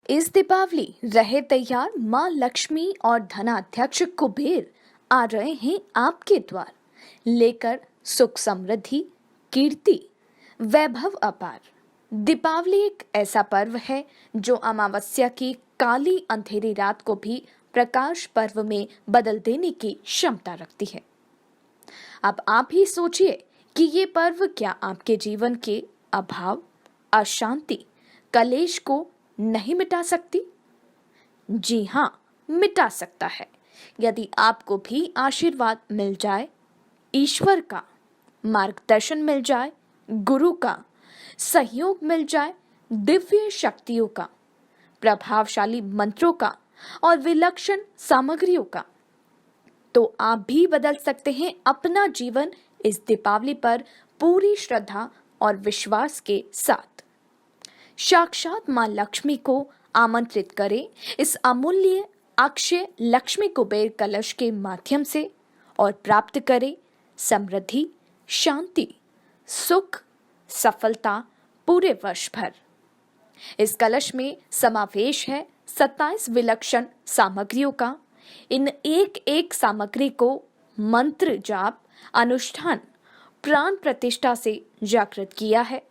इस दीपावली रहे तैयार, माँ लक्ष्मी और धनाध्यक्ष कुबेर आ रहे हैं आपके द्वार, लेकर सुख समृद्धि, कीर्ति, वैभव अपार। दीपावली एक ऐसा पर्व है जो अमावस्या की काली अंधेरी रात को भी प्रकाश पर्व में बदल देने की क्षमता रखती है। अब आप ही सोचिए कि ये पर्व क्या आपके जीवन के अभाव, अशांति, कलेश को नहीं मिटा सकती? जी हाँ, मिटा सकता है, यदि आपको भी आशीर्वाद मिल जाए, ईश्वर का मार्गदर्शन मिल जाए, गुरु का सहयोग मिल जाए, दिव्य शक्तियों का, प्रभावशाली मंत्रों का और विलक्षण सामग्रियों का, तो आप भी बदल सकते हैं अपना जीवन इस दीपावली पर पूरी श्रद्धा और विश्वास के साथ। साक्षात मां लक्ष्मी को आमंत्रित करें इस अमूल्य अक्षय लक्ष्मी कुबेर कलश के माध्यम से और प्राप्त करें समृद्धि, शांति, सुख, सफलता पूरे वर्ष भर। इस कलश में समावेश है 27 विलक्षण सामग्रियों का। इन एक एक सामग्री को मंत्र जाप, अनुष्ठान, प्राण प्रतिष्ठा से जागृत किया है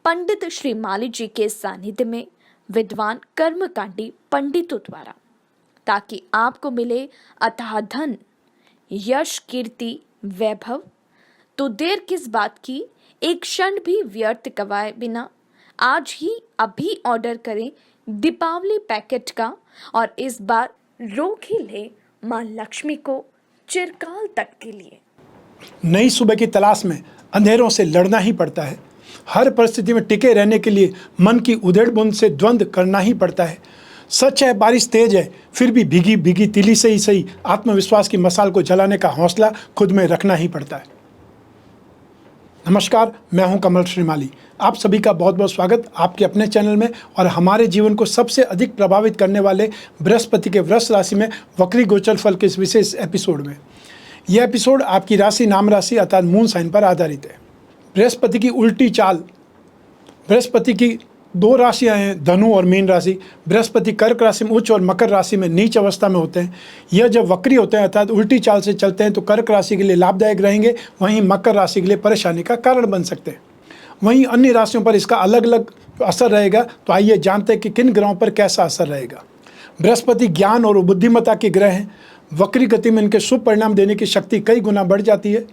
पंडित श्री माली जी के सानिध्य में विद्वान कर्मकांडी पंडितों द्वारा, ताकि आपको मिले अथाह धन, यश, कीर्ति, वैभव। तो देर किस बात की, एक क्षण भी व्यर्थ गवाए बिना आज ही अभी ऑर्डर करें दीपावली पैकेट का और इस बार रोक ही ले मां लक्ष्मी को चिरकाल तक के लिए। नई सुबह की तलाश में अंधेरों से लड़ना ही पड़ता है। हर परिस्थिति में टिके रहने के लिए मन की उधेड़ बुन से द्वंद्व करना ही पड़ता है। सच है, बारिश तेज है, फिर भी भीगी भीगी तीली से ही सही आत्मविश्वास की मसाल को जलाने का हौसला खुद में रखना ही पड़ता है। नमस्कार, मैं हूं कमल श्रीमाली। आप सभी का बहुत बहुत स्वागत आपके अपने चैनल में और हमारे जीवन को सबसे अधिक प्रभावित करने वाले बृहस्पति के वृष राशि में वक्री गोचर फल के इस विशेष एपिसोड में। यह एपिसोड आपकी राशि, नाम राशि अर्थात मून साइन पर आधारित है। बृहस्पति की उल्टी चाल। बृहस्पति की दो राशियां हैं, धनु और मीन राशि। बृहस्पति कर्क राशि में उच्च और मकर राशि में नीच अवस्था में होते हैं। यह जब वक्री होते हैं अर्थात उल्टी चाल से चलते हैं तो कर्क राशि के लिए लाभदायक रहेंगे, वहीं मकर राशि के लिए परेशानी का कारण बन सकते हैं। वहीं अन्य राशियों पर इसका अलग अलग असर रहेगा। तो आइए जानते हैं कि किन ग्रहों पर कैसा असर रहेगा। बृहस्पति ज्ञान और बुद्धिमत्ता के ग्रह हैं। वक्री गति में इनके शुभ परिणाम देने की शक्ति कई गुना बढ़ जाती है।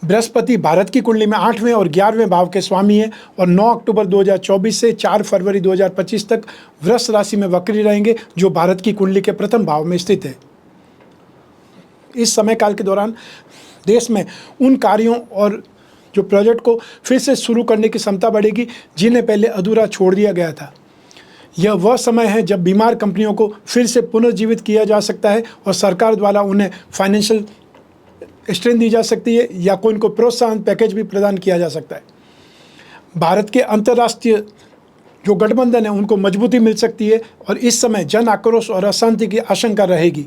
बृहस्पति भारत की कुंडली में 8वें और 11वें भाव के स्वामी हैं और 9 अक्टूबर 2024 से 4 फरवरी 2025 तक वृष राशि में वक्री रहेंगे, जो भारत की कुंडली के प्रथम भाव में स्थित है। इस समय काल के दौरान देश में उन कार्यों और जो प्रोजेक्ट को फिर से शुरू करने की क्षमता बढ़ेगी जिन्हें पहले अधूरा छोड़ दिया गया था। यह वह समय है जब बीमार कंपनियों को फिर से पुनर्जीवित किया जा सकता है और सरकार द्वारा उन्हें फाइनेंशियल स्ट्रेंथ दी जा सकती है या कोई इनको प्रोत्साहन पैकेज भी प्रदान किया जा सकता है। भारत के अंतर्राष्ट्रीय जो गठबंधन है उनको मजबूती मिल सकती है और इस समय जन आक्रोश और अशांति की आशंका रहेगी।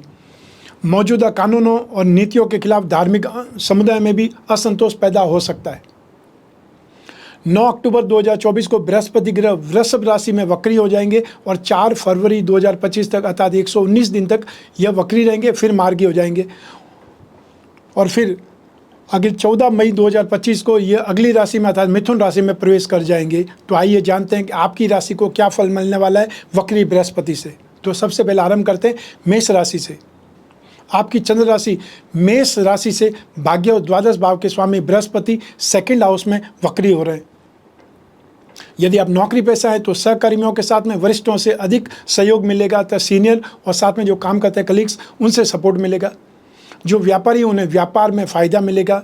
मौजूदा कानूनों और नीतियों के खिलाफ धार्मिक समुदाय में भी असंतोष पैदा हो सकता है। 9 अक्टूबर 2024 को बृहस्पति ग्रह वृषभ राशि में वक्री हो जाएंगे और 4 फरवरी 2025 तक अर्थात 119 दिन तक यह वक्री रहेंगे, फिर मार्गी हो जाएंगे और फिर अगले 14 मई 2025 को ये अगली राशि में अर्थात मिथुन राशि में प्रवेश कर जाएंगे। तो आइए जानते हैं कि आपकी राशि को क्या फल मिलने वाला है वक्री बृहस्पति से। तो सबसे पहले आरंभ करते हैं मेष राशि से। आपकी चंद्र राशि मेष राशि से भाग्य और द्वादश भाव के स्वामी बृहस्पति सेकंड हाउस में वक्री हो रहे हैं। यदि आप नौकरी पेशा है तो सहकर्मियों के साथ में वरिष्ठों से अधिक सहयोग मिलेगा, तो सीनियर और साथ में जो काम करते हैं कलीग्स उनसे सपोर्ट मिलेगा। जो व्यापारी उन्हें व्यापार में फ़ायदा मिलेगा।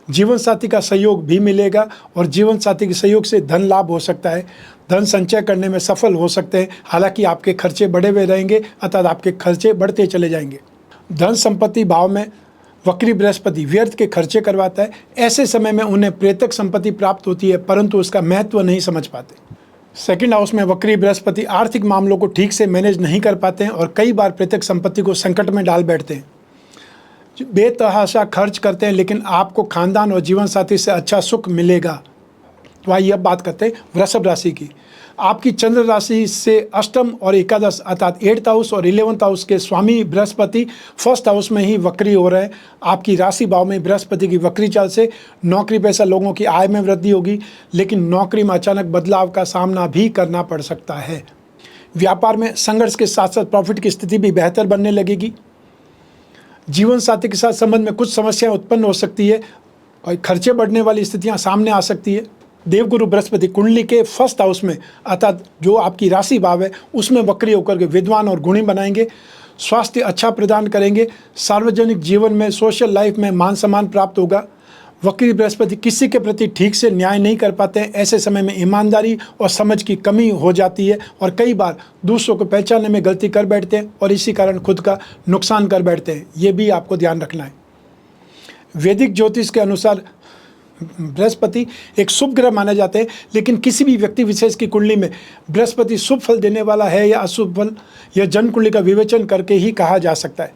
जीवन साथी का सहयोग भी मिलेगा और जीवन साथी के सहयोग से धन लाभ हो सकता है। धन संचय करने में सफल हो सकते हैं, हालांकि आपके खर्चे बढ़े हुए रहेंगे अर्थात आपके खर्चे बढ़ते चले जाएंगे। धन संपत्ति भाव में वक्री बृहस्पति व्यर्थ के खर्चे करवाता है। ऐसे समय में उन्हें प्रेतक संपत्ति प्राप्त होती है परंतु उसका महत्व नहीं समझ पाते। सेकंड हाउस में वक्री बृहस्पति आर्थिक मामलों को ठीक से मैनेज नहीं कर पाते हैं और कई बार प्रेतक संपत्ति को संकट में डाल बैठते हैं। बेतहाशा खर्च करते हैं लेकिन आपको खानदान और जीवन साथी से अच्छा सुख मिलेगा। तो आइए अब बात करते हैं वृषभ राशि की। आपकी चंद्र राशि से अष्टम और एकादश अर्थात 8th हाउस और 11th हाउस के स्वामी बृहस्पति 1st हाउस में ही वक्री हो रहे हैं। आपकी राशि भाव में बृहस्पति की वक्री चाल से नौकरी पेशा लोगों की आय में वृद्धि होगी, लेकिन नौकरी में अचानक बदलाव का सामना भी करना पड़ सकता है। व्यापार में संघर्ष के साथ साथ प्रॉफिट की स्थिति भी बेहतर बनने लगेगी। जीवन साथी के साथ संबंध में कुछ समस्याएं उत्पन्न हो सकती है और खर्चे बढ़ने वाली स्थितियां सामने आ सकती है। देवगुरु बृहस्पति कुंडली के 1st हाउस में अर्थात जो आपकी राशि भाव है उसमें वक्री होकर के विद्वान और गुणी बनाएंगे, स्वास्थ्य अच्छा प्रदान करेंगे, सार्वजनिक जीवन में सोशल लाइफ में मान सम्मान प्राप्त होगा। वक्री बृहस्पति किसी के प्रति ठीक से न्याय नहीं कर पाते हैं, ऐसे समय में ईमानदारी और समझ की कमी हो जाती है और कई बार दूसरों को पहचानने में गलती कर बैठते हैं और इसी कारण खुद का नुकसान कर बैठते हैं। ये भी आपको ध्यान रखना है। वैदिक ज्योतिष के अनुसार बृहस्पति एक शुभ ग्रह माने जाते हैं, लेकिन किसी भी व्यक्ति विशेष की कुंडली में बृहस्पति शुभ फल देने वाला है या अशुभ फल, यह जन्म कुंडली का विवेचन करके ही कहा जा सकता है।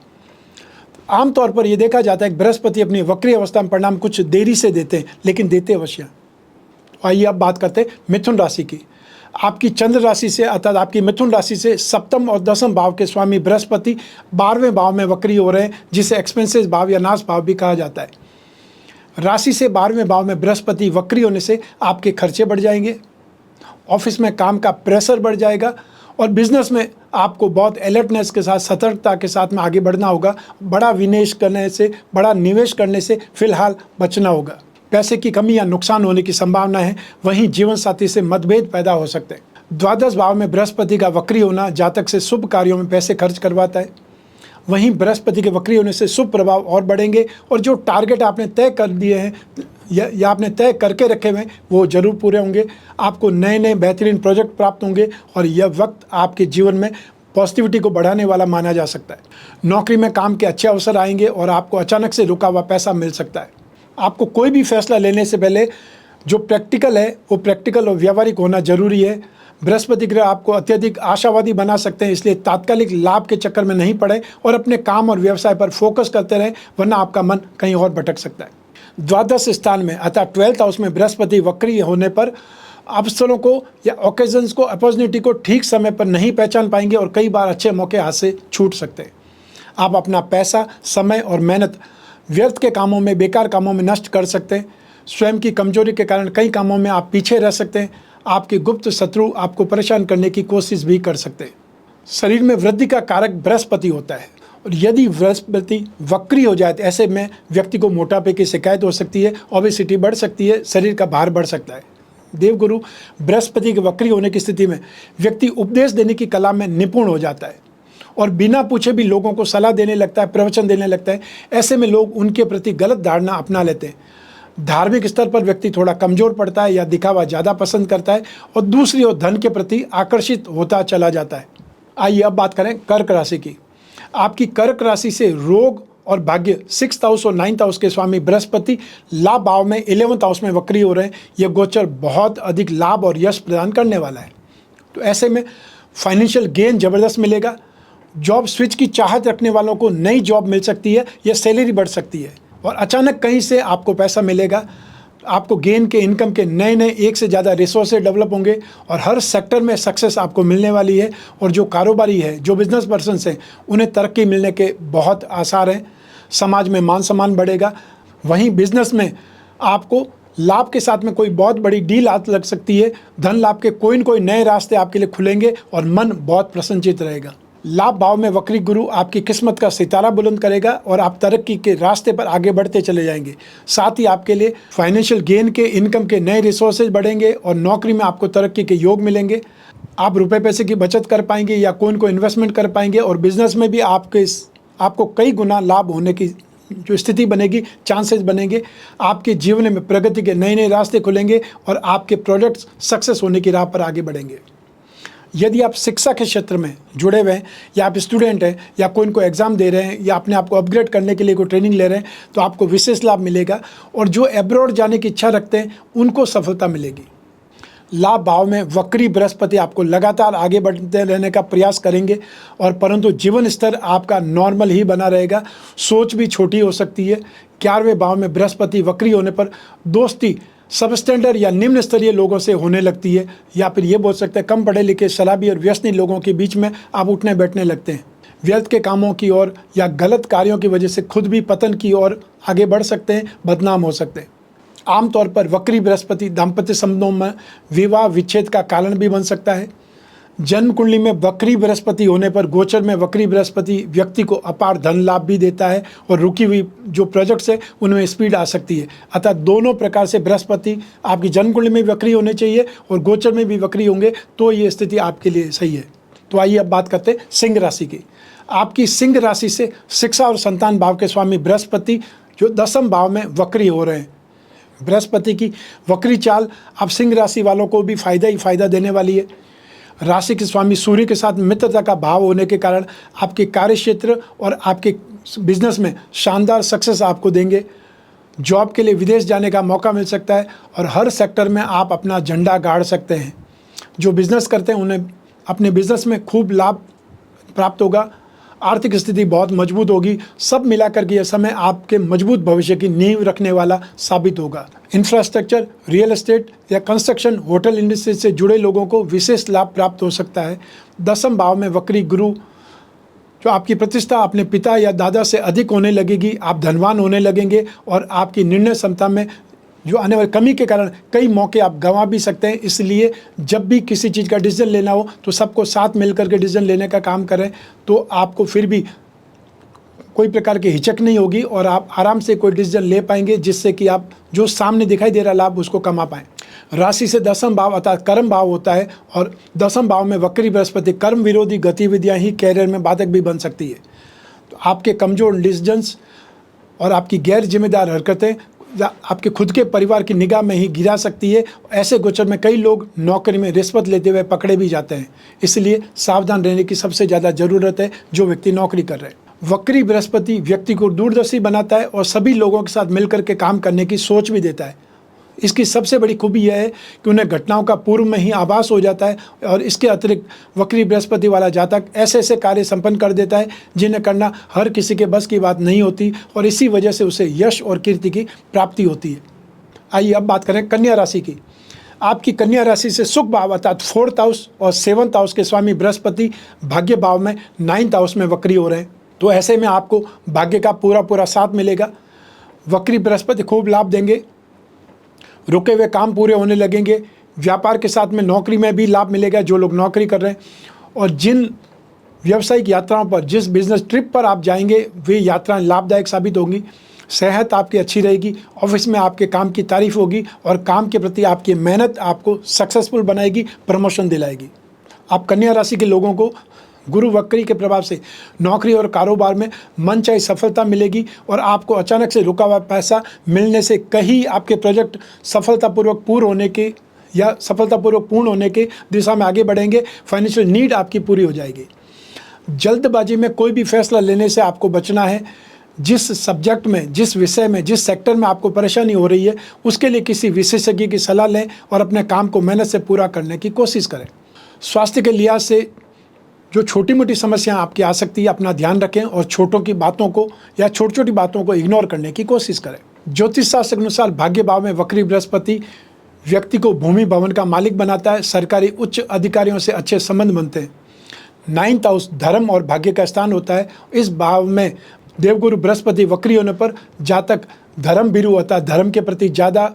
आमतौर पर यह देखा जाता है कि बृहस्पति अपनी वक्री अवस्था में परिणाम कुछ देरी से देते हैं, लेकिन देते अवश्य हैं। आइए अब बात करते हैं मिथुन राशि की। आपकी चंद्र राशि से अर्थात आपकी मिथुन राशि से सप्तम और दसम भाव के स्वामी बृहस्पति 12वें भाव में वक्री हो रहे हैं, जिसे एक्सपेंसेस भाव या नाश भाव भी कहा जाता है। राशि से 12वें भाव में बृहस्पति वक्री होने से आपके खर्चे बढ़ जाएंगे, ऑफिस में काम का प्रेशर बढ़ जाएगा और बिजनेस में आपको बहुत अलर्टनेस के साथ सतर्कता के साथ में आगे बढ़ना होगा। बड़ा विनिवेश करने से, बड़ा निवेश करने से फिलहाल बचना होगा। पैसे की कमी या नुकसान होने की संभावना है। वहीं जीवन साथी से मतभेद पैदा हो सकते हैं। द्वादश भाव में बृहस्पति का वक्री होना जातक से शुभ कार्यों में पैसे खर्च करवाता है। वहीं बृहस्पति के वक्री होने से शुभ प्रभाव और बढ़ेंगे और जो टारगेट आपने तय कर दिए हैं या आपने तय करके रखे हुए हैं वो जरूर पूरे होंगे। आपको नए नए बेहतरीन प्रोजेक्ट प्राप्त होंगे और यह वक्त आपके जीवन में पॉजिटिविटी को बढ़ाने वाला माना जा सकता है। नौकरी में काम के अच्छे अवसर आएंगे और आपको अचानक से रुका हुआ पैसा मिल सकता है। आपको कोई भी फैसला लेने से पहले जो प्रैक्टिकल है वो प्रैक्टिकल और व्यावहारिक होना जरूरी है। बृहस्पति ग्रह आपको अत्यधिक आशावादी बना सकते हैं, इसलिए तात्कालिक लाभ के चक्कर में नहीं पड़े और अपने काम और व्यवसाय पर फोकस करते रहें, वरना आपका मन कहीं और भटक सकता है। द्वादश स्थान में अर्थात 12th हाउस में बृहस्पति वक्री होने पर अवसरों को या ओकेजन्स को, अपॉर्चुनिटी को ठीक समय पर नहीं पहचान पाएंगे और कई बार अच्छे मौके हाथ से छूट सकते हैं। आप अपना पैसा, समय और मेहनत व्यर्थ के कामों में, बेकार कामों में नष्ट कर सकते हैं। स्वयं की कमजोरी के कारण कई कामों में आप पीछे रह सकते हैं। आपके गुप्त शत्रु आपको परेशान करने की कोशिश भी कर सकते हैं। शरीर में वृद्धि का कारक बृहस्पति होता है और यदि बृहस्पति वक्री हो जाए तो ऐसे में व्यक्ति को मोटापे की शिकायत हो सकती है, ओबेसिटी बढ़ सकती है, शरीर का भार बढ़ सकता है। देवगुरु बृहस्पति के वक्री होने की स्थिति में व्यक्ति उपदेश देने की कला में निपुण हो जाता है और बिना पूछे भी लोगों को सलाह देने लगता है, प्रवचन देने लगता है। ऐसे में लोग उनके प्रति गलत धारणा अपना लेते हैं। धार्मिक स्तर पर व्यक्ति थोड़ा कमजोर पड़ता है या दिखावा ज़्यादा पसंद करता है और दूसरी ओर धन के प्रति आकर्षित होता चला जाता है। आइए अब बात करें कर्क राशि की। आपकी कर्क राशि से रोग और भाग्य 6th हाउस और 9th हाउस के स्वामी बृहस्पति लाभ भाव में 11th हाउस में वक्री हो रहे हैं। यह गोचर बहुत अधिक लाभ और यश प्रदान करने वाला है। तो ऐसे में फाइनेंशियल गेन जबरदस्त मिलेगा। जॉब स्विच की चाहत रखने वालों को नई जॉब मिल सकती है या सैलरी बढ़ सकती है और अचानक कहीं से आपको पैसा मिलेगा। आपको गेन के, इनकम के नए नए एक से ज़्यादा रिसोर्सेज डेवलप होंगे और हर सेक्टर में सक्सेस आपको मिलने वाली है। और जो कारोबारी है, जो बिजनेस पर्सन्स हैं, उन्हें तरक्की मिलने के बहुत आसार हैं। समाज में मान सम्मान बढ़ेगा। वहीं बिजनेस में आपको लाभ के साथ में कोई बहुत बड़ी डील हाथ लग सकती है। धन लाभ के कोई न कोई नए रास्ते आपके लिए खुलेंगे और मन बहुत प्रसन्नचित रहेगा। लाभ भाव में वक्री गुरु आपकी किस्मत का सितारा बुलंद करेगा और आप तरक्की के रास्ते पर आगे बढ़ते चले जाएंगे। साथ ही आपके लिए फाइनेंशियल गेन के, इनकम के नए रिसोर्सेज बढ़ेंगे और नौकरी में आपको तरक्की के योग मिलेंगे। आप रुपए पैसे की बचत कर पाएंगे या कोई न कोई इन्वेस्टमेंट कर पाएंगे और बिजनेस में भी आपको कई गुना लाभ होने की जो स्थिति बनेगी, चांसेस बनेंगे। आपके जीवन में प्रगति के नए नए रास्ते खुलेंगे और आपके प्रोडक्ट्स सक्सेस होने की राह पर आगे बढ़ेंगे। यदि आप शिक्षा के क्षेत्र में जुड़े हुए हैं या आप स्टूडेंट हैं या कोई इनको एग्ज़ाम दे रहे हैं या अपने आप को अपग्रेड करने के लिए कोई ट्रेनिंग ले रहे हैं, तो आपको विशेष लाभ मिलेगा और जो एब्रॉड जाने की इच्छा रखते हैं उनको सफलता मिलेगी। लाभ भाव में वक्री बृहस्पति आपको लगातार आगे बढ़ते रहने का प्रयास करेंगे और परंतु जीवन स्तर आपका नॉर्मल ही बना रहेगा। सोच भी छोटी हो सकती है। 11वें भाव में बृहस्पति वक्री होने पर दोस्ती सब स्टैंडर्ड या निम्न स्तरीय लोगों से होने लगती है, या फिर ये बोल सकते हैं कम पढ़े लिखे शराबी और व्यसनी लोगों के बीच में आप उठने बैठने लगते हैं। व्यर्थ के कामों की ओर या गलत कार्यों की वजह से खुद भी पतन की ओर आगे बढ़ सकते हैं, बदनाम हो सकते हैं। आमतौर पर वक्री बृहस्पति दाम्पत्य संबंधों में विवाह विच्छेद का कारण भी बन सकता है। जन्म कुंडली में वक्री बृहस्पति होने पर गोचर में वक्री बृहस्पति व्यक्ति को अपार धन लाभ भी देता है और रुकी हुई जो प्रोजेक्ट्स है उनमें स्पीड आ सकती है। अतः दोनों प्रकार से बृहस्पति आपकी जन्म कुंडली में वक्री होने चाहिए और गोचर में भी वक्री होंगे तो ये स्थिति आपके लिए सही है। तो आइए अब बात करते हैं सिंह राशि की। आपकी सिंह राशि से शिक्षा और संतान भाव के स्वामी बृहस्पति जो 10वें भाव में वक्री हो रहे हैं। बृहस्पति की वक्री चाल अब सिंह राशि वालों को भी फायदा ही फायदा देने वाली है। राशि के स्वामी सूर्य के साथ मित्रता का भाव होने के कारण आपके कार्य क्षेत्र और आपके बिजनेस में शानदार सक्सेस आपको देंगे। जॉब के लिए विदेश जाने का मौका मिल सकता है और हर सेक्टर में आप अपना झंडा गाड़ सकते हैं। जो बिजनेस करते हैं उन्हें अपने बिजनेस में खूब लाभ प्राप्त होगा। आर्थिक स्थिति बहुत मजबूत होगी। सब मिलाकर के यह समय आपके मजबूत भविष्य की नींव रखने वाला साबित होगा। इंफ्रास्ट्रक्चर, रियल एस्टेट या कंस्ट्रक्शन, होटल इंडस्ट्री से जुड़े लोगों को विशेष लाभ प्राप्त हो सकता है। 10वें भाव में वक्री गुरु जो आपकी प्रतिष्ठा अपने पिता या दादा से अधिक होने लगेगी। आप धनवान होने लगेंगे और आपकी निर्णय क्षमता में जो आने वाली कमी के कारण कई मौके आप गंवा भी सकते हैं। इसलिए जब भी किसी चीज़ का डिसीजन लेना हो तो सबको साथ मिलकर के डिसीजन लेने का काम करें तो आपको फिर भी कोई प्रकार की हिचक नहीं होगी और आप आराम से कोई डिसीजन ले पाएंगे जिससे कि आप जो सामने दिखाई दे रहा लाभ उसको कमा पाएँ। राशि से 10वां भाव अर्थात कर्म भाव होता है और 10वें भाव में वक्री बृहस्पति कर्म विरोधी गतिविधियाँ ही कैरियर में बाधक भी बन सकती है। तो आपके कमज़ोर डिसीजंस और आपकी गैर जिम्मेदार हरकतें आपके खुद के परिवार की निगाह में ही गिरा सकती है। ऐसे गोचर में कई लोग नौकरी में रिश्वत लेते हुए पकड़े भी जाते हैं। इसलिए सावधान रहने की सबसे ज़्यादा ज़रूरत है जो व्यक्ति नौकरी कर रहे हैं। वक्री बृहस्पति व्यक्ति को दूरदर्शी बनाता है और सभी लोगों के साथ मिलकर के काम करने की सोच भी देता है। इसकी सबसे बड़ी खूबी यह है कि उन्हें घटनाओं का पूर्व में ही आभास हो जाता है और इसके अतिरिक्त वक्री बृहस्पति वाला जातक ऐसे ऐसे कार्य संपन्न कर देता है जिन्हें करना हर किसी के बस की बात नहीं होती और इसी वजह से उसे यश और कीर्ति की प्राप्ति होती है। आइए अब बात करें कन्या राशि की। आपकी कन्या राशि से सुख भाव अर्थात 4th हाउस और 7th हाउस के स्वामी बृहस्पति भाग्य भाव में 9th हाउस में वक्री हो रहे हैं। तो ऐसे में आपको भाग्य का पूरा साथ मिलेगा। वक्री बृहस्पति खूब लाभ देंगे। रुके हुए काम पूरे होने लगेंगे। व्यापार के साथ में नौकरी में भी लाभ मिलेगा जो लोग नौकरी कर रहे हैं। और जिन व्यावसायिक यात्राओं पर, जिस बिजनेस ट्रिप पर आप जाएंगे वे यात्राएं लाभदायक साबित होंगी। सेहत आपकी अच्छी रहेगी। ऑफिस में आपके काम की तारीफ होगी और काम के प्रति आपकी मेहनत आपको सक्सेसफुल बनाएगी, प्रमोशन दिलाएगी। आप कन्या राशि के लोगों को गुरु वक्री के प्रभाव से नौकरी और कारोबार में मनचाही सफलता मिलेगी और आपको अचानक से रुका हुआ पैसा मिलने से कहीं आपके प्रोजेक्ट सफलतापूर्वक पूर्ण होने की दिशा में आगे बढ़ेंगे। फाइनेंशियल नीड आपकी पूरी हो जाएगी। जल्दबाजी में कोई भी फैसला लेने से आपको बचना है। जिस सब्जेक्ट में, जिस विषय में, जिस सेक्टर में आपको परेशानी हो रही है उसके लिए किसी विशेषज्ञ की सलाह लें और अपने काम को मेहनत से पूरा करने की कोशिश करें। स्वास्थ्य के लिहाज से जो छोटी मोटी समस्याएं आपकी आ सकती है अपना ध्यान रखें और छोटों की बातों को या छोटी छोटी बातों को इग्नोर करने की कोशिश करें। ज्योतिष शास्त्र के अनुसार भाग्य भाव में वक्री बृहस्पति व्यक्ति को भूमि भवन का मालिक बनाता है। सरकारी उच्च अधिकारियों से अच्छे संबंध बनते हैं। 9th हाउस धर्म और भाग्य का स्थान होता है। इस भाव में देवगुरु बृहस्पति वक्री होने पर जातक धर्म भीरू होता है। धर्म के प्रति ज़्यादा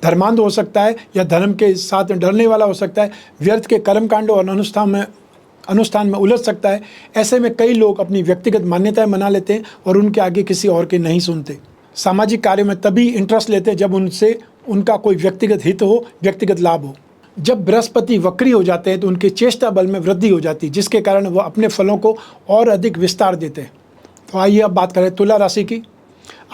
धर्मांध हो सकता है या धर्म के साथ डरने वाला हो सकता है। व्यर्थ के कर्मकांडों और अनुष्ठान में उलझ सकता है। ऐसे में कई लोग अपनी व्यक्तिगत मान्यताएं बना लेते हैं और उनके आगे किसी और के नहीं सुनते। सामाजिक कार्यों में तभी इंटरेस्ट लेते हैं जब उनसे उनका कोई व्यक्तिगत हित हो, व्यक्तिगत लाभ हो। जब बृहस्पति वक्री हो जाते हैं तो उनके चेष्टा बल में वृद्धि हो जाती है जिसके कारण वह अपने फलों को और अधिक विस्तार देते हैं। तो आइए अब बात करें तुला राशि की।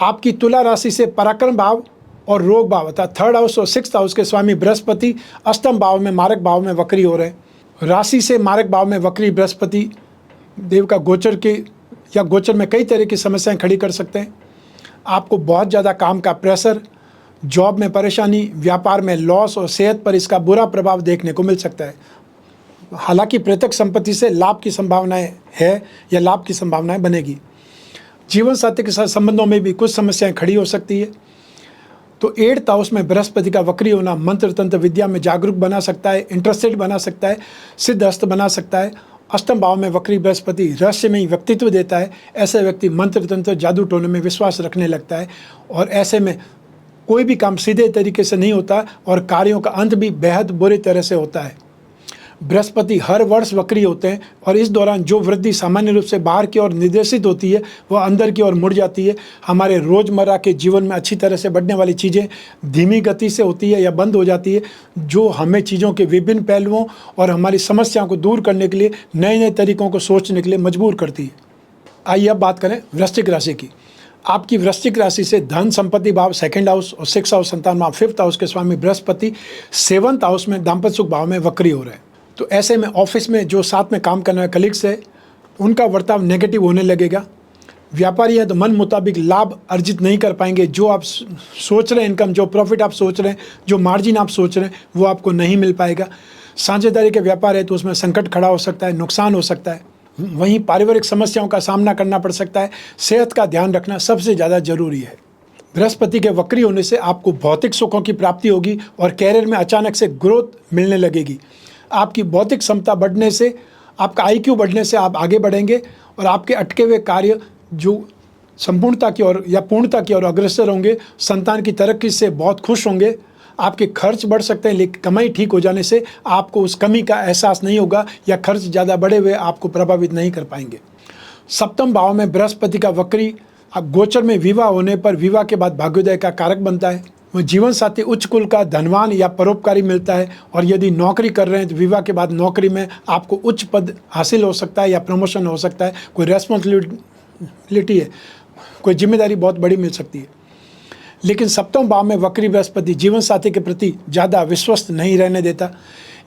आपकी तुला राशि से पराक्रम भाव और रोग भाव अर्थात 3rd हाउस और 6th हाउस के स्वामी बृहस्पति अष्टम भाव में मारक भाव में वक्री हो रहे हैं। राशि से मारक भाव में वक्री बृहस्पति देव का गोचर में कई तरह की समस्याएं खड़ी कर सकते हैं। आपको बहुत ज़्यादा काम का प्रेशर, जॉब में परेशानी, व्यापार में लॉस और सेहत पर इसका बुरा प्रभाव देखने को मिल सकता है। हालांकि प्रत्यक्ष संपत्ति से लाभ की संभावनाएं है या लाभ की संभावनाएं बनेगी। जीवन साथी के साथ संबंधों में भी कुछ समस्याएं खड़ी हो सकती है। तो 8th हाउस में बृहस्पति का वक्री होना मंत्र तंत्र विद्या में जागरूक बना सकता है, इंटरेस्टेड बना सकता है, सिद्धहस्त बना सकता है। अष्टम भाव में वक्री बृहस्पति रहस्यमयी व्यक्तित्व देता है। ऐसे व्यक्ति मंत्र तंत्र जादू टोने में विश्वास रखने लगता है और ऐसे में कोई भी काम सीधे तरीके से नहीं होता और कार्यों का अंत भी बेहद बुरी तरह से होता है। बृहस्पति हर वर्ष वक्री होते हैं और इस दौरान जो वृद्धि सामान्य रूप से बाहर की ओर निर्देशित होती है वह अंदर की ओर मुड़ जाती है। हमारे रोज़मर्रा के जीवन में अच्छी तरह से बढ़ने वाली चीज़ें धीमी गति से होती है या बंद हो जाती है, जो हमें चीज़ों के विभिन्न पहलुओं और हमारी समस्याओं को दूर करने के लिए नए नए तरीकों को सोचने के लिए मजबूर करती है। आइए अब बात करें वृश्चिक राशि की। आपकी वृश्चिक राशि से धन संपत्ति भाव 2nd हाउस और 6th हाउस संतान भाव 5th हाउस के स्वामी बृहस्पति 7th हाउस में दाम्पत्य सुख भाव में वक्री हो रहे हैं। तो ऐसे में ऑफिस में जो साथ में काम करने वाले कलीग्स है उनका वर्ताव नेगेटिव होने लगेगा। व्यापारी हैं तो मन मुताबिक लाभ अर्जित नहीं कर पाएंगे। जो आप सोच रहे हैं इनकम, जो प्रॉफिट आप सोच रहे हैं, जो मार्जिन आप सोच रहे हैं वो आपको नहीं मिल पाएगा। साझेदारी के व्यापार है तो उसमें संकट खड़ा हो सकता है, नुकसान हो सकता है। वहीं पारिवारिक समस्याओं का सामना करना पड़ सकता है। सेहत का ध्यान रखना सबसे ज़्यादा जरूरी है। बृहस्पति के वक्री होने से आपको भौतिक सुखों की प्राप्ति होगी और कैरियर में अचानक से ग्रोथ मिलने लगेगी। आपकी बौद्धिक क्षमता बढ़ने से, आपका IQ बढ़ने से आप आगे बढ़ेंगे और आपके अटके हुए कार्य जो संपूर्णता की ओर या पूर्णता की ओर अग्रसर होंगे। संतान की तरक्की से बहुत खुश होंगे। आपके खर्च बढ़ सकते हैं लेकिन कमाई ठीक हो जाने से आपको उस कमी का एहसास नहीं होगा या खर्च ज़्यादा बढ़े हुए आपको प्रभावित नहीं कर पाएंगे। 7th भाव में बृहस्पति का वक्री गोचर में विवाह होने पर विवाह के बाद भाग्योदय का कारक बनता है। वो जीवन साथी उच्च कुल का धनवान या परोपकारी मिलता है और यदि नौकरी कर रहे हैं तो विवाह के बाद नौकरी में आपको उच्च पद हासिल हो सकता है या प्रमोशन हो सकता है। कोई रेस्पॉन्सिबिलिटी है, कोई जिम्मेदारी बहुत बड़ी मिल सकती है। लेकिन 7वें भाव में वक्री बृहस्पति जीवन साथी के प्रति ज़्यादा विश्वस्त नहीं रहने देता।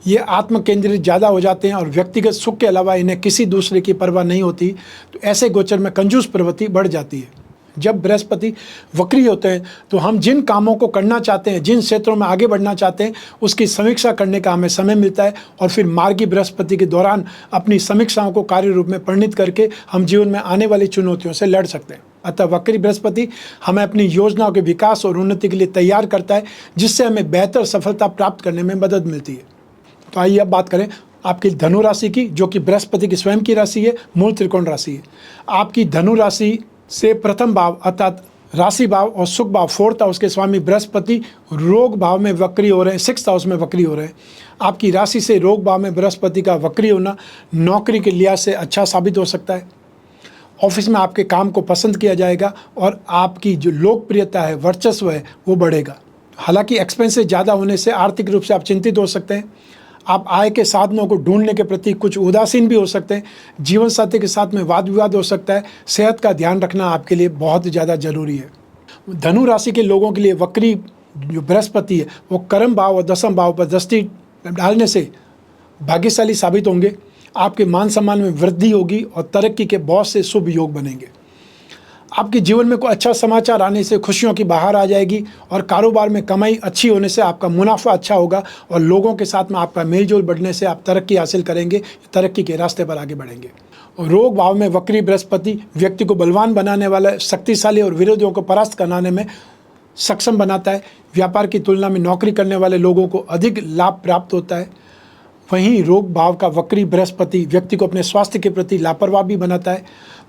ये आत्म केंद्रित ज़्यादा हो जाते हैं और व्यक्तिगत सुख के अलावा इन्हें किसी दूसरे की परवाह नहीं होती। तो ऐसे गोचर में कंजूस प्रवृत्ति बढ़ जाती है। जब बृहस्पति वक्री होते हैं तो हम जिन कामों को करना चाहते हैं, जिन क्षेत्रों में आगे बढ़ना चाहते हैं, उसकी समीक्षा करने का हमें समय मिलता है और फिर मार्गी बृहस्पति के दौरान अपनी समीक्षाओं को कार्य रूप में परिणित करके हम जीवन में आने वाली चुनौतियों से लड़ सकते हैं। अतः वक्री बृहस्पति हमें अपनी योजनाओं के विकास और उन्नति के लिए तैयार करता है, जिससे हमें बेहतर सफलता प्राप्त करने में मदद मिलती है। तो आइए अब बात करें आपकी धनु राशि की, जो कि बृहस्पति की स्वयं की राशि है, मूल त्रिकोण राशि है। आपकी धनु राशि से प्रथम भाव अर्थात राशि भाव और सुख भाव 4th हाउस के स्वामी बृहस्पति रोग भाव में वक्री हो रहे हैं, 6th हाउस में वक्री हो रहे हैं। आपकी राशि से रोग भाव में बृहस्पति का वक्री होना नौकरी के लिहाज से अच्छा साबित हो सकता है। ऑफिस में आपके काम को पसंद किया जाएगा और आपकी जो लोकप्रियता है, वर्चस्व है, वो बढ़ेगा। हालांकि एक्सपेंसेस ज़्यादा होने से आर्थिक रूप से आप चिंतित हो सकते हैं। आप आय के साधनों को ढूंढने के प्रति कुछ उदासीन भी हो सकते हैं। जीवन साथी के साथ में वाद विवाद हो सकता है। सेहत का ध्यान रखना आपके लिए बहुत ज़्यादा जरूरी है। धनु राशि के लोगों के लिए वक्री जो बृहस्पति है वो कर्म भाव और दशम भाव पर दृष्टि डालने से भाग्यशाली साबित होंगे। आपके मान सम्मान में वृद्धि होगी और तरक्की के बहुत से शुभ योग बनेंगे। आपके जीवन में कोई अच्छा समाचार आने से खुशियों की बहार आ जाएगी और कारोबार में कमाई अच्छी होने से आपका मुनाफा अच्छा होगा और लोगों के साथ में आपका मेलजोल बढ़ने से आप तरक्की हासिल करेंगे, तरक्की के रास्ते पर आगे बढ़ेंगे। और रोग भाव में वक्री बृहस्पति व्यक्ति को बलवान बनाने वाला, शक्तिशाली और विरोधियों को परास्त कराने में सक्षम बनाता है। व्यापार की तुलना में नौकरी करने वाले लोगों को अधिक लाभ प्राप्त होता है। वहीं रोग भाव का वक्री बृहस्पति व्यक्ति को अपने स्वास्थ्य के प्रति लापरवाह भी बनाता है।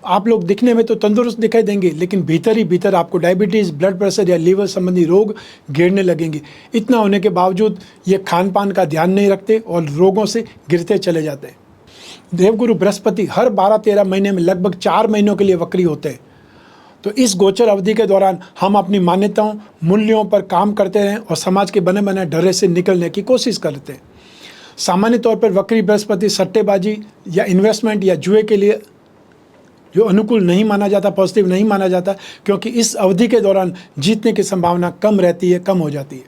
आप लोग दिखने में तो तंदुरुस्त दिखाई देंगे लेकिन भीतर ही भीतर आपको डायबिटीज़, ब्लड प्रेशर या लीवर संबंधी रोग घेरने लगेंगे। इतना होने के बावजूद ये खान पान का ध्यान नहीं रखते और रोगों से गिरते चले जाते हैं। देवगुरु बृहस्पति हर 12-13 महीने में लगभग 4 महीनों के लिए वक्री होते हैं। तो इस गोचर अवधि के दौरान हम अपनी मान्यताओं, मूल्यों पर काम करते रहें और समाज के बने बने डरे से निकलने की कोशिश करते हैं। सामान्य तौर पर वक्री बृहस्पति सट्टेबाजी या इन्वेस्टमेंट या जुए के लिए जो अनुकूल नहीं माना जाता, पॉजिटिव नहीं माना जाता, क्योंकि इस अवधि के दौरान जीतने की संभावना कम रहती है, कम हो जाती है।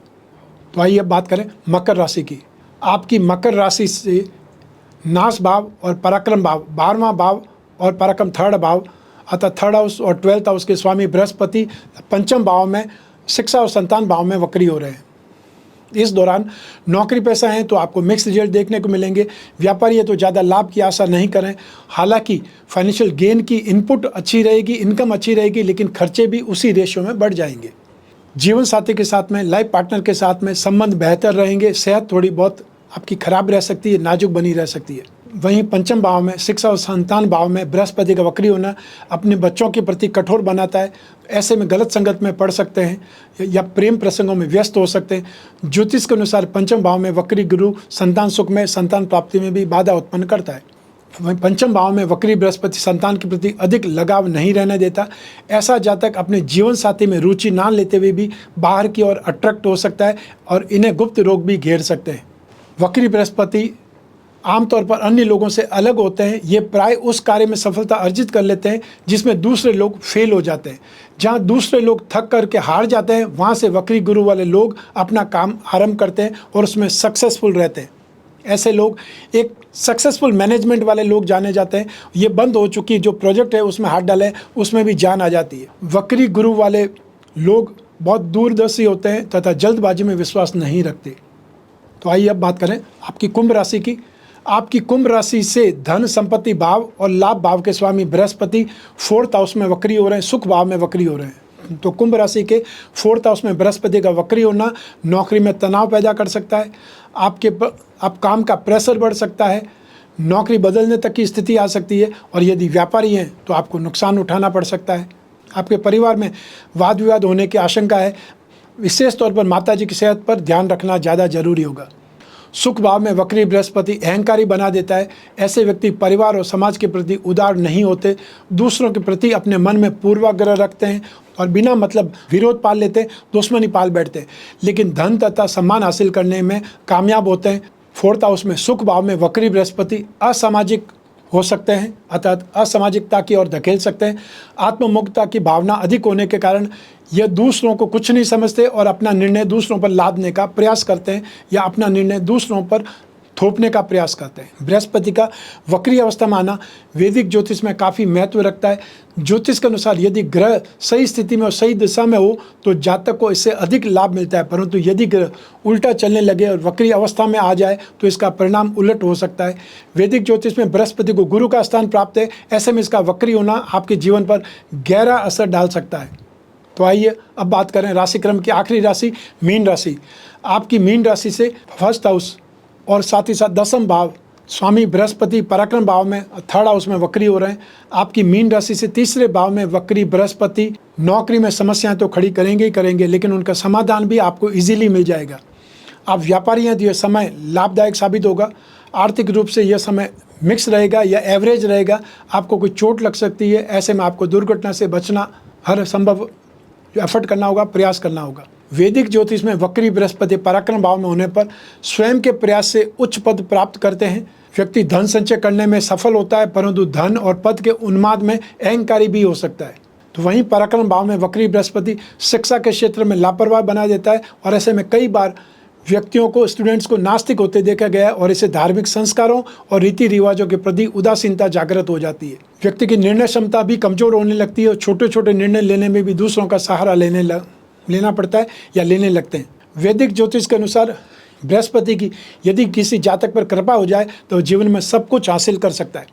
तो आइए अब बात करें मकर राशि की। आपकी मकर राशि से नाश भाव और पराक्रम भाव 12वां भाव और पराक्रम 3rd भाव अर्थात 3rd हाउस और 12th हाउस के स्वामी बृहस्पति 5वें भाव में, 6 और संतान भाव में वक्री हो रहे हैं। इस दौरान नौकरी पेशा हैं तो आपको मिक्स रिजल्ट देखने को मिलेंगे। व्यापारी है तो ज़्यादा लाभ की आशा नहीं करें। हालांकि फाइनेंशियल गेन की इनपुट अच्छी रहेगी, इनकम अच्छी रहेगी, लेकिन खर्चे भी उसी रेशियो में बढ़ जाएंगे। जीवन साथी के साथ में, लाइफ पार्टनर के साथ में संबंध बेहतर रहेंगे। सेहत थोड़ी बहुत आपकी खराब रह सकती है, नाजुक बनी रह सकती है। वहीं पंचम भाव में, शिक्षा और संतान भाव में बृहस्पति का वक्री होना अपने बच्चों के प्रति कठोर बनाता है। ऐसे में गलत संगत में पड़ सकते हैं या प्रेम प्रसंगों में व्यस्त हो सकते हैं। ज्योतिष के अनुसार पंचम भाव में वक्री गुरु संतान सुख में, संतान प्राप्ति में भी बाधा उत्पन्न करता है। वहीं पंचम भाव में वक्री बृहस्पति संतान के प्रति अधिक लगाव नहीं रहने देता। ऐसा जातक अपने जीवन साथी में रुचि ना लेते हुए भी बाहर की ओर अट्रैक्ट हो सकता है और इन्हें गुप्त रोग भी घेर सकते हैं। वक्री बृहस्पति आमतौर पर अन्य लोगों से अलग होते हैं। ये प्राय उस कार्य में सफलता अर्जित कर लेते हैं जिसमें दूसरे लोग फेल हो जाते हैं। जहाँ दूसरे लोग थक करके हार जाते हैं, वहाँ से वक्री गुरु वाले लोग अपना काम आरंभ करते हैं और उसमें सक्सेसफुल रहते हैं। ऐसे लोग एक सक्सेसफुल मैनेजमेंट वाले लोग जाने जाते हैं। ये बंद हो चुकी जो प्रोजेक्ट है उसमें हाथ डालें, उसमें भी जान आ जाती है। वक्री गुरु वाले लोग बहुत दूरदर्शी होते हैं तथा जल्दबाजी में विश्वास नहीं रखते। तो आइए अब बात करें आपकी कुंभ राशि की। आपकी कुंभ राशि से धन संपत्ति भाव और लाभ भाव के स्वामी बृहस्पति 4th हाउस में वक्री हो रहे हैं, सुख भाव में वक्री हो रहे हैं। तो कुंभ राशि के 4th हाउस में बृहस्पति का वक्री होना नौकरी में तनाव पैदा कर सकता है। आप काम का प्रेशर बढ़ सकता है, नौकरी बदलने तक की स्थिति आ सकती है और यदि व्यापारी हैं तो आपको नुकसान उठाना पड़ सकता है। आपके परिवार में वाद विवाद होने की आशंका है। विशेष तौर पर माताजी की सेहत पर ध्यान रखना ज़्यादा जरूरी होगा। सुख भाव में वक्री बृहस्पति अहंकारी बना देता है। ऐसे व्यक्ति परिवार और समाज के प्रति उदार नहीं होते, दूसरों के प्रति अपने मन में पूर्वाग्रह रखते हैं और बिना मतलब विरोध पाल लेते हैं, दुश्मनी पाल बैठते हैं, लेकिन धन तथा सम्मान हासिल करने में कामयाब होते हैं। 4th हाउस में सुख भाव में वक्री बृहस्पति असामाजिक हो सकते हैं, अर्थात असामाजिकता की ओर धकेल सकते हैं। आत्ममुक्तता की भावना अधिक होने के कारण यह दूसरों को कुछ नहीं समझते और अपना निर्णय दूसरों पर लादने का प्रयास करते हैं या अपना निर्णय दूसरों पर थोपने का प्रयास करते हैं। बृहस्पति का वक्री अवस्था में आना वैदिक ज्योतिष में काफ़ी महत्व रखता है। ज्योतिष के अनुसार यदि ग्रह सही स्थिति में और सही दिशा में हो तो जातक को इससे अधिक लाभ मिलता है, परंतु यदि ग्रह उल्टा चलने लगे और वक्री अवस्था में आ जाए तो इसका परिणाम उलट हो सकता है। वैदिक ज्योतिष में बृहस्पति को गुरु का स्थान प्राप्त है। ऐसे में इसका वक्री होना आपके जीवन पर गहरा असर डाल सकता है। तो आइए अब बात करें राशिक्रम की आखिरी राशि मीन राशि। आपकी मीन राशि से 1st हाउस और साथ ही साथ 10th भाव स्वामी बृहस्पति पराक्रम भाव में 3rd हाउस में वक्री हो रहे हैं। आपकी मीन राशि से 3रे भाव में वक्री बृहस्पति नौकरी में समस्याएं तो खड़ी करेंगे ही करेंगे, लेकिन उनका समाधान भी आपको इजीली मिल जाएगा। आप व्यापारी हैं तो यह समय लाभदायक साबित होगा। आर्थिक रूप से यह समय मिक्स रहेगा या एवरेज रहेगा। आपको कोई चोट लग सकती है, ऐसे में आपको दुर्घटना से बचना हर संभव एफर्ट करना होगा, प्रयास करना होगा। वैदिक ज्योतिष में वक्री बृहस्पति पराक्रम भाव में होने पर स्वयं के प्रयास से उच्च पद प्राप्त करते हैं। व्यक्ति धन संचय करने में सफल होता है, परंतु धन और पद के उन्माद में अहंकारी भी हो सकता है। तो वहीं पराक्रम भाव में वक्री बृहस्पति शिक्षा के क्षेत्र में लापरवाह बना देता है और ऐसे में कई बार व्यक्तियों को, स्टूडेंट्स को नास्तिक होते देखा गया है और इससे धार्मिक संस्कारों और रीति रिवाजों के प्रति उदासीनता जागृत हो जाती है। व्यक्ति की निर्णय क्षमता भी कमजोर होने लगती है और छोटे छोटे निर्णय लेने में भी दूसरों का सहारा लेना पड़ता है या लेने लगते हैं। वैदिक ज्योतिष के अनुसार बृहस्पति की यदि किसी जातक पर कृपा हो जाए तो जीवन में सब कुछ हासिल कर सकता है।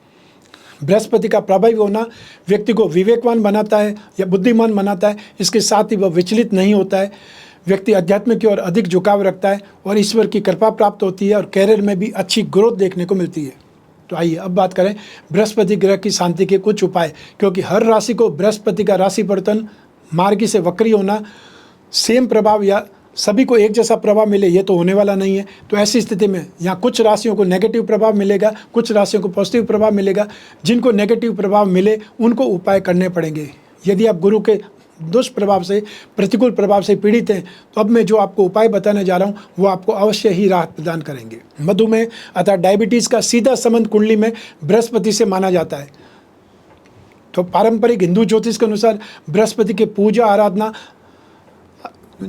बृहस्पति का प्रभावी होना व्यक्ति को विवेकवान बनाता है या बुद्धिमान बनाता है। इसके साथ ही वह विचलित नहीं होता है। व्यक्ति अध्यात्म की ओर अधिक झुकाव रखता है और ईश्वर की कृपा प्राप्त होती है और कैरियर में भी अच्छी ग्रोथ देखने को मिलती है। तो आइए अब बात करें बृहस्पति ग्रह की शांति के कुछ उपाय, क्योंकि हर राशि को बृहस्पति का राशि परिवर्तन मार्गी से वक्री होना सेम प्रभाव या सभी को एक जैसा प्रभाव मिले ये तो होने वाला नहीं है। तो ऐसी स्थिति में यहाँ कुछ राशियों को नेगेटिव प्रभाव मिलेगा, कुछ राशियों को पॉजिटिव प्रभाव मिलेगा। जिनको नेगेटिव प्रभाव मिले उनको उपाय करने पड़ेंगे। यदि आप गुरु के दुष्प्रभाव से, प्रतिकूल प्रभाव से पीड़ित हैं तो अब मैं जो आपको उपाय बताने जा रहा हूँ वो आपको अवश्य ही राहत प्रदान करेंगे। मधुमेह अर्थात डायबिटीज़ का सीधा संबंध कुंडली में बृहस्पति से माना जाता है। तो पारंपरिक हिंदू ज्योतिष के अनुसार बृहस्पति की पूजा आराधना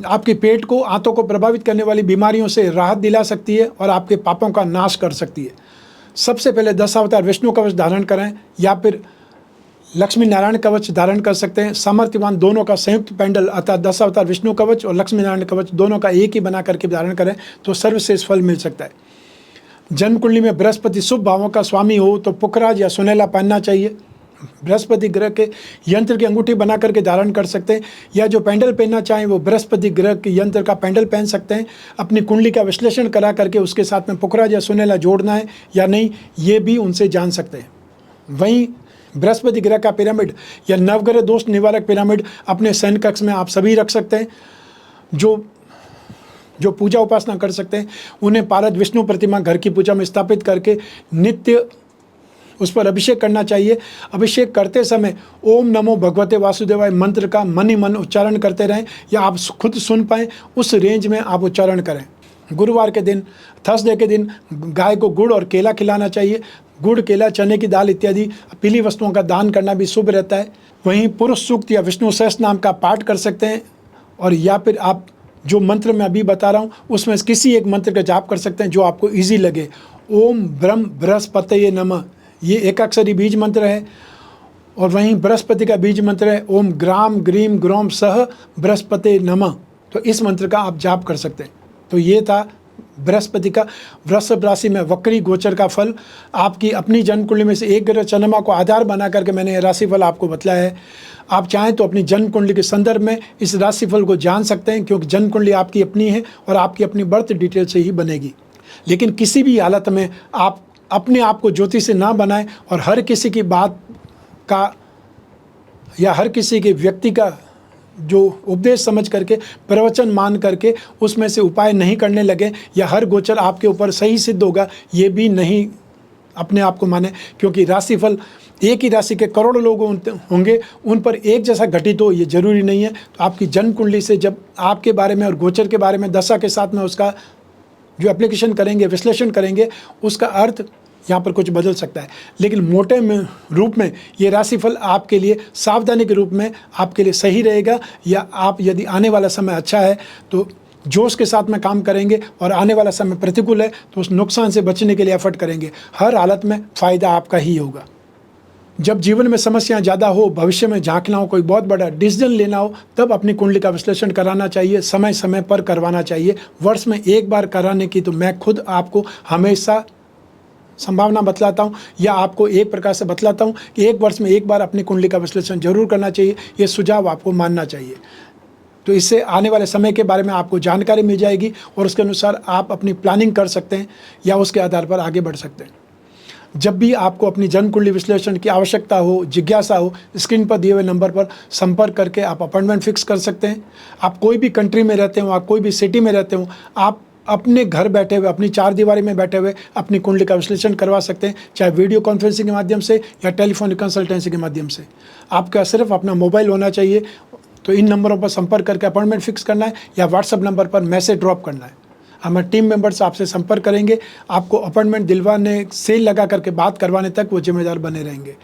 आपके पेट को, आंतों को प्रभावित करने वाली बीमारियों से राहत दिला सकती है और आपके पापों का नाश कर सकती है। सबसे पहले 10 अवतार विष्णु कवच धारण करें या फिर लक्ष्मी नारायण कवच धारण कर सकते हैं। सामर्थ्यवान दोनों का संयुक्त पेंडल अर्थात 10 अवतार विष्णु कवच और लक्ष्मी नारायण कवच दोनों का एक ही बना करके धारण करें तो सर्वश्रेष्ठ फल मिल सकता है। जन्म कुंडली में बृहस्पति शुभ भावों का स्वामी हो तो पुखराज या सुनहला पहनना चाहिए। बृहस्पति ग्रह के यंत्र की अंगूठी बना करके धारण कर सकते हैं, या जो पेंडल पहनना चाहें वो बृहस्पति ग्रह के यंत्र का पेंडल पहन सकते हैं। अपनी कुंडली का विश्लेषण करा करके उसके साथ में पुखराज या सुनेला जोड़ना है या नहीं, ये भी उनसे जान सकते हैं। वहीं बृहस्पति ग्रह का पिरामिड या नवग्रह दोष निवारक पिरामिड अपने शयन कक्ष में आप सभी रख सकते हैं। जो पूजा उपासना कर सकते हैं उन्हें पारद विष्णु प्रतिमा घर की पूजा में स्थापित करके नित्य उस पर अभिषेक करना चाहिए। अभिषेक करते समय ओम नमो भगवते वासुदेवाय मंत्र का मन ही मन उच्चारण करते रहें, या आप खुद सुन पाएँ उस रेंज में आप उच्चारण करें। गुरुवार के दिन, थर्सडे के दिन गाय को गुड़ और केला खिलाना चाहिए। गुड़, केला, चने की दाल इत्यादि पीली वस्तुओं का दान करना भी शुभ रहता है। वहीं पुरुष सूक्त या विष्णु सहस्त्र नाम का पाठ कर सकते हैं, और या फिर आप जो मंत्र मैं अभी बता रहा हूँ उसमें किसी एक मंत्र का जाप कर सकते हैं जो आपको ईजी लगे। ओम ब्रह्म बृहस्पतये नमः, ये एक अक्षरी बीज मंत्र है। और वहीं बृहस्पति का बीज मंत्र है ओम ग्राम ग्रीम ग्रोम सह बृहस्पते नमः, तो इस मंत्र का आप जाप कर सकते हैं। तो ये था बृहस्पति का वृषभ राशि में वक्री गोचर का फल। आपकी अपनी जन्म कुंडली में से एक ग्रह चंद्रमा को आधार बना करके मैंने राशिफल आपको बतलाया है। आप चाहें तो अपनी जन्म कुंडली के संदर्भ में इस राशिफल को जान सकते हैं, क्योंकि जन्म कुंडली आपकी अपनी है और आपकी अपनी बर्थ डिटेल से ही बनेगी। लेकिन किसी भी हालत में आप अपने आप को ज्योतिष से ना बनाएं और हर किसी की बात का या हर किसी के व्यक्ति का जो उपदेश समझ करके, प्रवचन मान करके उसमें से उपाय नहीं करने लगे, या हर गोचर आपके ऊपर सही सिद्ध होगा ये भी नहीं अपने आप को माने। क्योंकि राशिफल एक ही राशि के करोड़ों लोग होंगे, उन पर एक जैसा घटित हो ये जरूरी नहीं है। तो आपकी जन्म कुंडली से जब आपके बारे में और गोचर के बारे में दशा के साथ में उसका जो एप्लीकेशन करेंगे, विश्लेषण करेंगे, उसका अर्थ यहाँ पर कुछ बदल सकता है। लेकिन मोटे में रूप में ये राशिफल आपके लिए सावधानी के रूप में आपके लिए सही रहेगा, या आप यदि आने वाला समय अच्छा है तो जोश के साथ में काम करेंगे, और आने वाला समय प्रतिकूल है तो उस नुकसान से बचने के लिए एफर्ट करेंगे। हर हालत में फ़ायदा आपका ही होगा। जब जीवन में समस्याएं ज़्यादा हो, भविष्य में झांकना हो, कोई बहुत बड़ा डिसीजन लेना हो, तब अपनी कुंडली का विश्लेषण कराना चाहिए, समय समय पर करवाना चाहिए। वर्ष में एक बार कराने की तो मैं खुद आपको हमेशा संभावना बतलाता हूँ, या आपको एक प्रकार से बतलाता हूँ कि एक वर्ष में एक बार अपनी कुंडली का विश्लेषण जरूर करना चाहिए। ये सुझाव आपको मानना चाहिए। तो इससे आने वाले समय के बारे में आपको जानकारी मिल जाएगी, और उसके अनुसार आप अपनी प्लानिंग कर सकते हैं या उसके आधार पर आगे बढ़ सकते हैं। जब भी आपको अपनी जन्म कुंडली विश्लेषण की आवश्यकता हो, जिज्ञासा हो, स्क्रीन पर दिए हुए नंबर पर संपर्क करके आप अपॉइंटमेंट फिक्स कर सकते हैं। आप कोई भी कंट्री में रहते हो, आप कोई भी सिटी में रहते हो, आप अपने घर बैठे हुए, अपनी चार दीवारी में बैठे हुए अपनी कुंडली का विश्लेषण करवा सकते हैं, चाहे वीडियो कॉन्फ्रेंसिंग के माध्यम से या टेलीफोनिक कंसल्टेंसी के माध्यम से। आपका सिर्फ अपना मोबाइल होना चाहिए। तो इन नंबरों पर संपर्क करके अपॉइंटमेंट फिक्स करना है, या व्हाट्सएप नंबर पर मैसेज ड्रॉप करना है। हमारे टीम मेंबर्स आपसे संपर्क करेंगे, आपको अपॉइंटमेंट दिलवाने से लगा करके बात करवाने तक वो जिम्मेदार बने रहेंगे।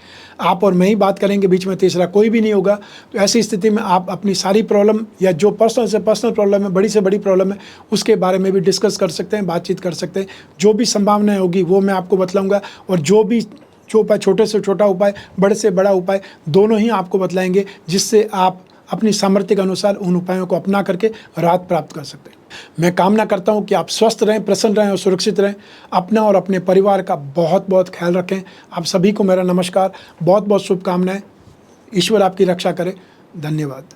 आप और मैं ही बात करेंगे, बीच में तीसरा कोई भी नहीं होगा। तो ऐसी स्थिति में आप अपनी सारी प्रॉब्लम, या जो पर्सनल से पर्सनल प्रॉब्लम है, बड़ी से बड़ी प्रॉब्लम है, उसके बारे में भी डिस्कस कर सकते हैं, बातचीत कर सकते हैं। जो भी संभावनाएं होगी वो मैं आपको बतलाऊँगा, और जो उपाय, छोटे से छोटा उपाय, बड़े से बड़ा उपाय, दोनों ही आपको बतलाएंगे, जिससे आप अपनी सामर्थ्य के अनुसार उन उपायों को अपना करके राहत प्राप्त कर सकते हैं। मैं कामना करता हूं कि आप स्वस्थ रहें, प्रसन्न रहें और सुरक्षित रहें। अपना और अपने परिवार का बहुत बहुत ख्याल रखें। आप सभी को मेरा नमस्कार, बहुत बहुत शुभकामनाएं। ईश्वर आपकी रक्षा करे। धन्यवाद।